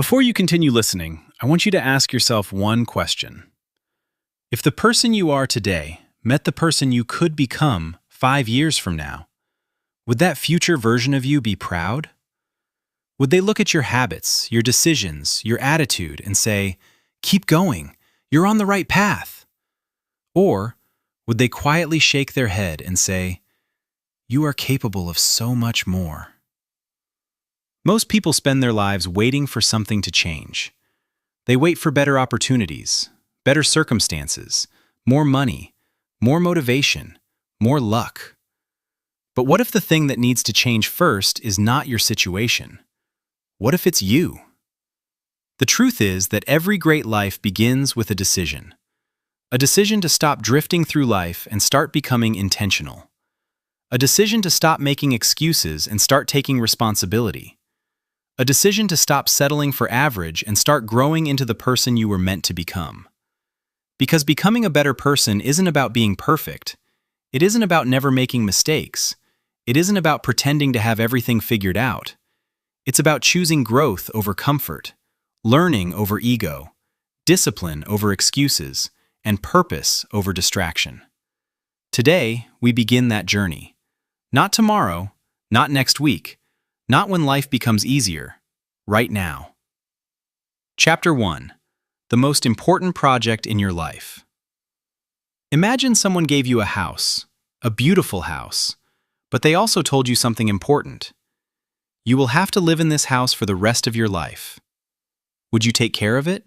Before you continue listening, I want you to ask yourself one question. If the person you are today met the person you could become 5 years from now, would that future version of you be proud? Would they look at your habits, your decisions, your attitude, and say, "Keep going, you're on the right path"? Or would they quietly shake their head and say, "You are capable of so much more"? Most people spend their lives waiting for something to change. They wait for better opportunities, better circumstances, more money, more motivation, more luck. But what if the thing that needs to change first is not your situation? What if it's you? The truth is that every great life begins with a decision. A decision to stop drifting through life and start becoming intentional. A decision to stop making excuses and start taking responsibility. A decision to stop settling for average and start growing into the person you were meant to become. Because becoming a better person isn't about being perfect. It isn't about never making mistakes. It isn't about pretending to have everything figured out. It's about choosing growth over comfort, learning over ego, discipline over excuses, and purpose over distraction. Today, we begin that journey. Not tomorrow, not next week, not when life becomes easier, right now. Chapter 1. The most important project in your life. Imagine someone gave you a house, a beautiful house, but they also told you something important. You will have to live in this house for the rest of your life. Would you take care of it?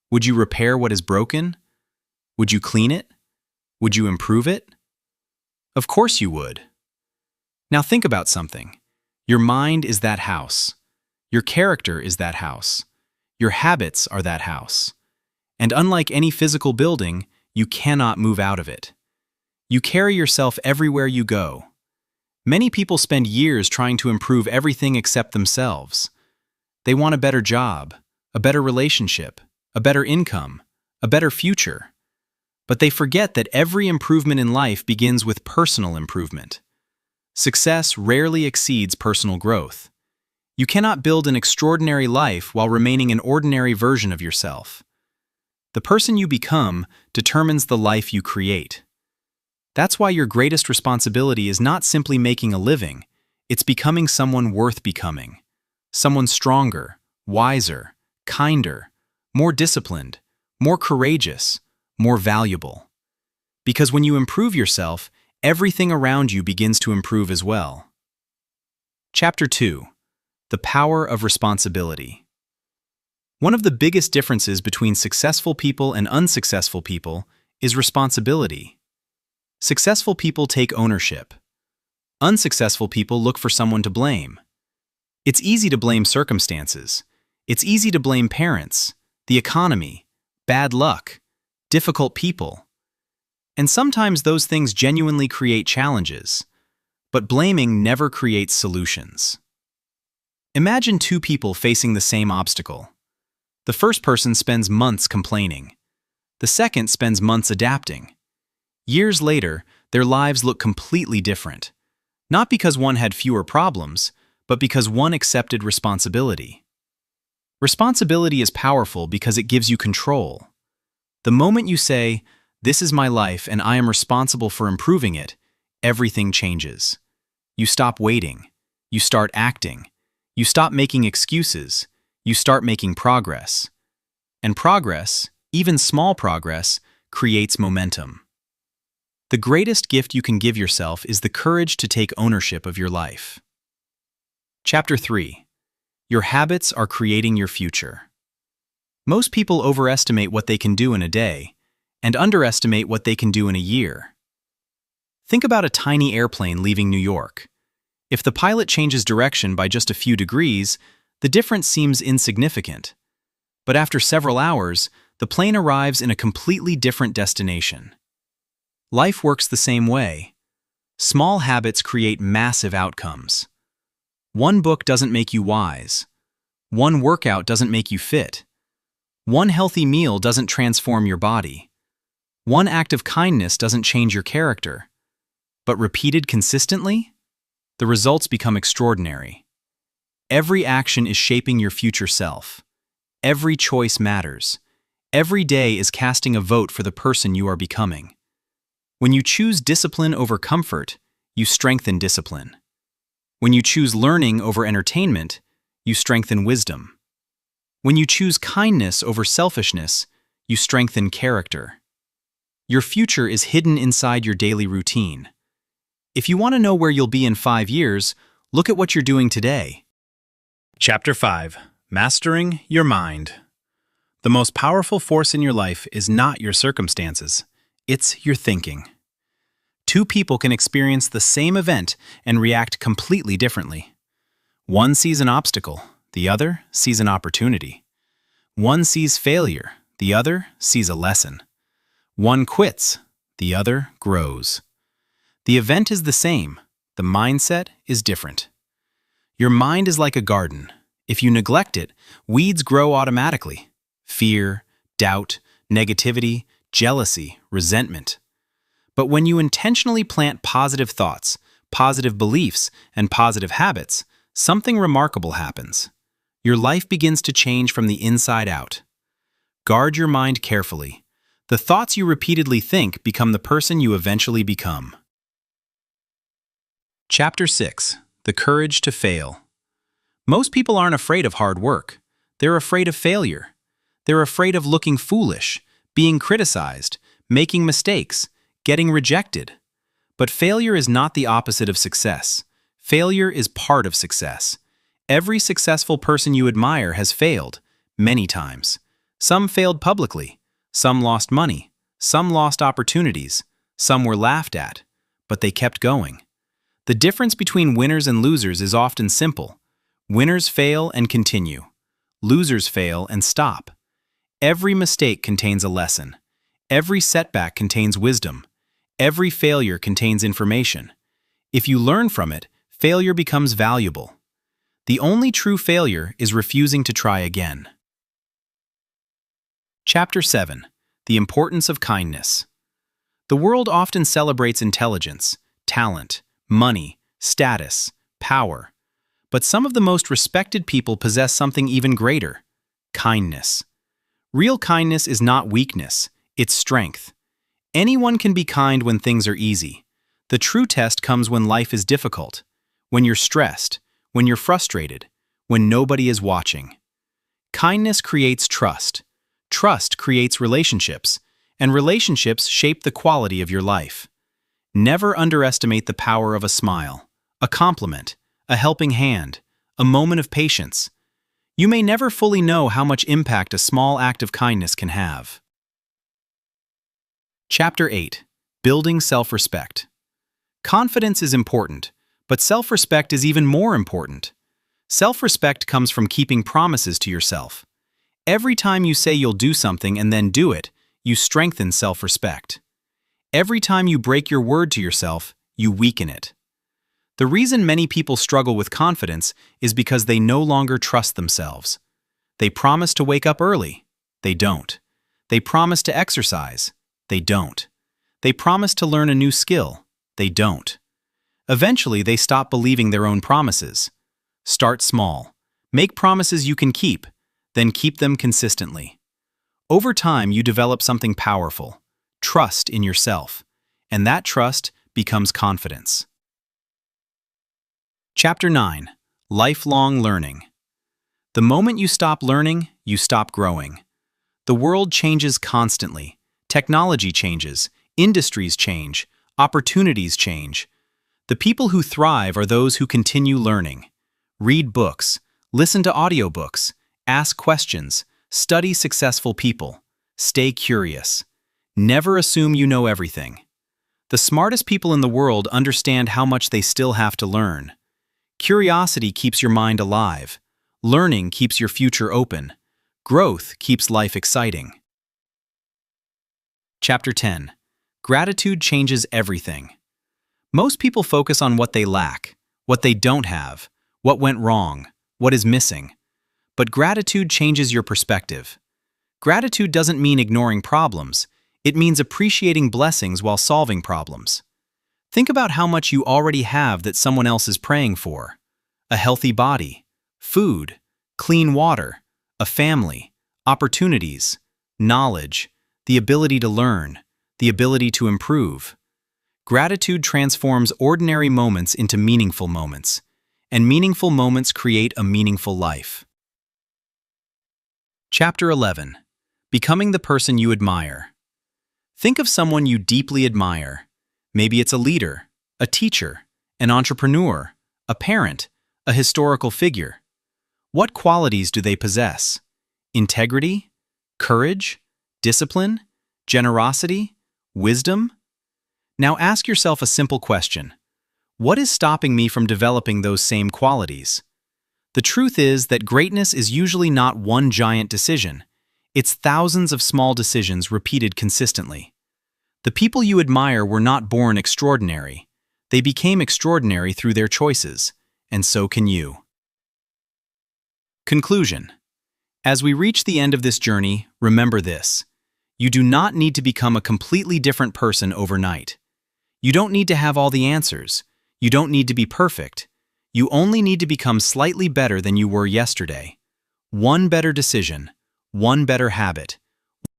Would you repair what is broken? Would you clean it? Would you improve it? Of course you would. Now think about something. Your mind is that house. Your character is that house. Your habits are that house. And unlike any physical building, you cannot move out of it. You carry yourself everywhere you go. Many people spend years trying to improve everything except themselves. They want a better job, a better relationship, a better income, a better future. But they forget that every improvement in life begins with personal improvement. Success rarely exceeds personal growth. You cannot build an extraordinary life while remaining an ordinary version of yourself. The person you become determines the life you create. That's why your greatest responsibility is not simply making a living, it's becoming someone worth becoming. Someone stronger, wiser, kinder, more disciplined, more courageous, more valuable. Because when you improve yourself, everything around you begins to improve as well. Chapter 2. The Power of Responsibility. One of the biggest differences between successful people and unsuccessful people is responsibility. Successful people take ownership. Unsuccessful people look for someone to blame. It's easy to blame circumstances. It's easy to blame parents, the economy, bad luck, difficult people. And sometimes those things genuinely create challenges, but blaming never creates solutions. Imagine two people facing the same obstacle. The first person spends months complaining. The second spends months adapting. Years later, their lives look completely different. Not because one had fewer problems, but because one accepted responsibility. Responsibility is powerful because it gives you control. The moment you say, "This is my life and I am responsible for improving it," everything changes. You stop waiting. You start acting. You stop making excuses. You start making progress. And progress, even small progress, creates momentum. The greatest gift you can give yourself is the courage to take ownership of your life. Chapter 3. Your habits are creating your future. Most people overestimate what they can do in a day and underestimate what they can do in a year. Think about a tiny airplane leaving New York. If the pilot changes direction by just a few degrees, the difference seems insignificant. But after several hours, the plane arrives in a completely different destination. Life works the same way. Small habits create massive outcomes. One book doesn't make you wise. One workout doesn't make you fit. One healthy meal doesn't transform your body. One act of kindness doesn't change your character. But repeated consistently, the results become extraordinary. Every action is shaping your future self. Every choice matters. Every day is casting a vote for the person you are becoming. When you choose discipline over comfort, you strengthen discipline. When you choose learning over entertainment, you strengthen wisdom. When you choose kindness over selfishness, you strengthen character. Your future is hidden inside your daily routine. If you want to know where you'll be in 5 years, look at what you're doing today. Chapter 5. Mastering Your Mind. The most powerful force in your life is not your circumstances. It's your thinking. Two people can experience the same event and react completely differently. One sees an obstacle, the other sees an opportunity. One sees failure, the other sees a lesson. One quits, the other grows. The event is the same, the mindset is different. Your mind is like a garden. If you neglect it, weeds grow automatically. Fear, doubt, negativity, jealousy, resentment. But when you intentionally plant positive thoughts, positive beliefs, and positive habits, something remarkable happens. Your life begins to change from the inside out. Guard your mind carefully. The thoughts you repeatedly think become the person you eventually become. Chapter 6. The Courage to Fail. Most people aren't afraid of hard work. They're afraid of failure. They're afraid of looking foolish, being criticized, making mistakes, getting rejected. But failure is not the opposite of success. Failure is part of success. Every successful person you admire has failed, many times. Some failed publicly. Some lost money. Some lost opportunities. Some were laughed at. But they kept going. The difference between winners and losers is often simple. Winners fail and continue. Losers fail and stop. Every mistake contains a lesson. Every setback contains wisdom. Every failure contains information. If you learn from it, failure becomes valuable. The only true failure is refusing to try again. Chapter 7. The Importance of Kindness. The world often celebrates intelligence, talent, money, status, power. But some of the most respected people possess something even greater: kindness. Real kindness is not weakness, it's strength. Anyone can be kind when things are easy. The true test comes when life is difficult, when you're stressed, when you're frustrated, when nobody is watching. Kindness creates trust. Trust creates relationships, and relationships shape the quality of your life. Never underestimate the power of a smile, a compliment, a helping hand, a moment of patience. You may never fully know how much impact a small act of kindness can have. Chapter 8. Building Self-Respect. Confidence is important, but self-respect is even more important. Self-respect comes from keeping promises to yourself. Every time you say you'll do something and then do it, you strengthen self-respect. Every time you break your word to yourself, you weaken it. The reason many people struggle with confidence is because they no longer trust themselves. They promise to wake up early. They don't. They promise to exercise. They don't. They promise to learn a new skill. They don't. Eventually, they stop believing their own promises. Start small. Make promises you can keep, then keep them consistently. Over time, you develop something powerful: trust in yourself, and that trust becomes confidence. Chapter 9. Lifelong Learning. The moment you stop learning, you stop growing. The world changes constantly. Technology changes, industries change, opportunities change. The people who thrive are those who continue learning. Read books, listen to audiobooks, ask questions, study successful people. Stay curious. Never assume you know everything. The smartest people in the world understand how much they still have to learn. Curiosity keeps your mind alive. Learning keeps your future open. Growth keeps life exciting. Chapter 10. Gratitude changes everything. Most people focus on what they lack, what they don't have, what went wrong, what is missing. But gratitude changes your perspective. Gratitude doesn't mean ignoring problems. It means appreciating blessings while solving problems. Think about how much you already have that someone else is praying for. A healthy body, food, clean water, a family, opportunities, knowledge, the ability to learn, the ability to improve. Gratitude transforms ordinary moments into meaningful moments, and meaningful moments create a meaningful life. Chapter 11. Becoming the person you admire. Think of someone you deeply admire. Maybe it's a leader, a teacher, an entrepreneur, a parent, a historical figure. What qualities do they possess? Integrity? Courage? Discipline? Generosity? Wisdom? Now ask yourself a simple question. What is stopping me from developing those same qualities? The truth is that greatness is usually not one giant decision. It's thousands of small decisions repeated consistently. The people you admire were not born extraordinary. They became extraordinary through their choices, and so can you. Conclusion. As we reach the end of this journey, remember this. You do not need to become a completely different person overnight. You don't need to have all the answers. You don't need to be perfect. You only need to become slightly better than you were yesterday. One better decision, one better habit,